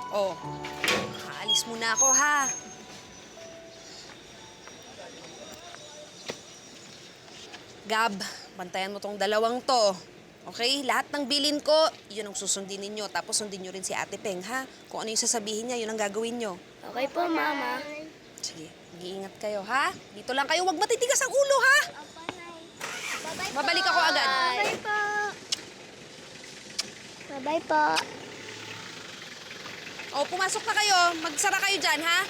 Oh, aalis muna ako, ha? Gab, bantayan mo tong dalawang to. Okay? Lahat ng bilin ko, yun ang susundin ninyo. Tapos sundin nyo rin si Ate Peng, ha? Kung ano yung sasabihin niya, yun ang gagawin nyo. Okay po, Mama. Sige, mag-iingat kayo, ha? Dito lang kayo, huwag matitigas ang ulo, ha? Bye-bye Babalik ako agad. Bye-bye po. Bye-bye po. O, pumasok na kayo. Magsara kayo dyan, ha?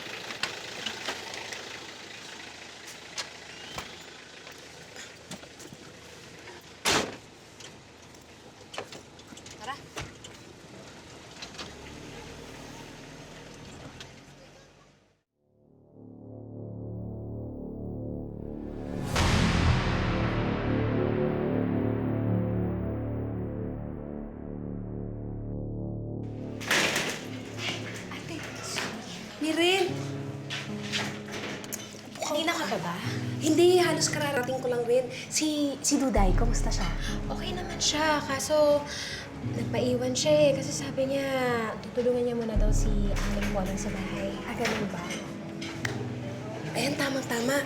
Tara. Mirin! Kanina ka pa ba? Hindi, halos kararating ko lang rin. Si Duday, kumusta siya? Okay naman siya, kaso nagpaiwan siya eh. Kasi sabi niya, tutulungan niya muna daw si Aling Bolang sa bahay. Ganun ba? Ayan, tamang-tama.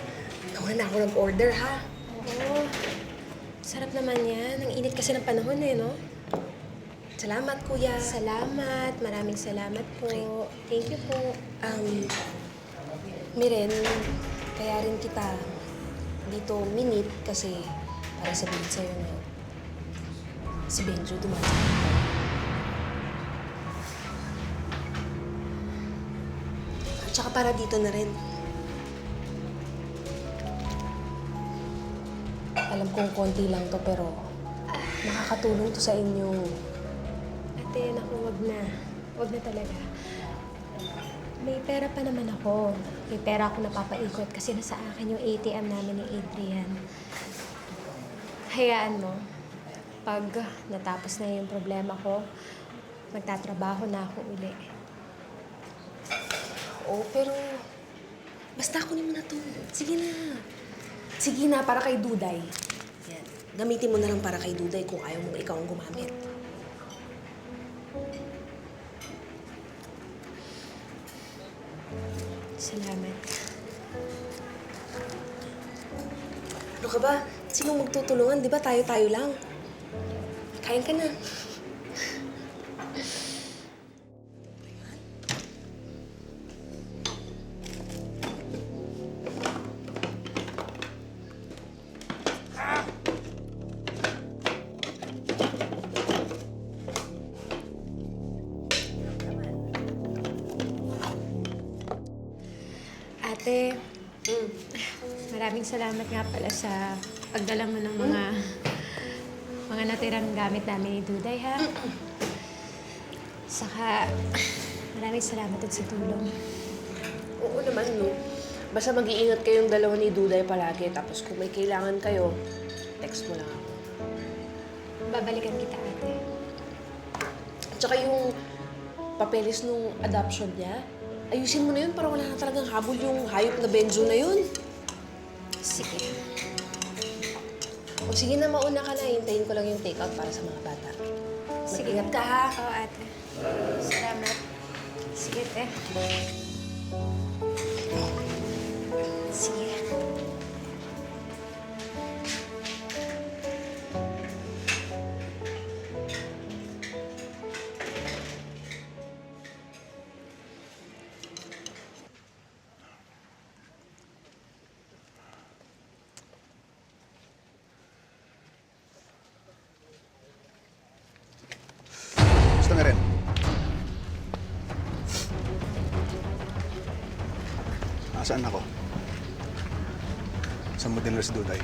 Nauna na ako nag-order, ha? Oo. Sarap naman yan. Ang init kasi ng panahon eh, no? Salamat, kuya. Salamat. Maraming salamat po. Thank you po. Miren, kaya rin kita dito minute kasi para sabihin sa'yo na si Benjo dumating. At saka para dito na rin. Alam kong konti lang to pero nakakatulong to sa inyo. Ate, naku, wag na. Wag na talaga. May pera pa naman ako. May pera ako napapaikot kasi nasa akin yung ATM namin ni Adrian. Hayaan mo. Pag natapos na yung problema ko, magtatrabaho na ako uli. Oo, pero basta kunin mo na to. Sige na. Sige na, para kay Duday. Yan. Gamitin mo na lang para kay Duday kung ayaw mong ikaw ang gumamit. Salamat. Ano ka ba? Sinong magtutulungan? Di ba tayo-tayo lang? Kain ka na. Ate, maraming salamat nga pala sa pagdala mo ng mga natirang gamit namin ni Duday, ha? Saka, maraming salamat din sa tulong. Oo naman, no. Basta mag-iingat kayong dalawa ni Duday palagi. Tapos kung may kailangan kayo, text mo lang ako. Babalikan kita, ate. At saka yung papeles nung adoption niya, ayusin mo na yun para wala na talagang habol yung hayop na Benjo na yun. Sige. O sige na, mauna ka na. Hintayin ko lang yung take-out para sa mga bata. Sige. Mag-ingat ka, ha? Oo, ate. Salamat. Sige, te. Sige. Gusto nga rin. Nasaan ako? Sa mo dinner si Duday?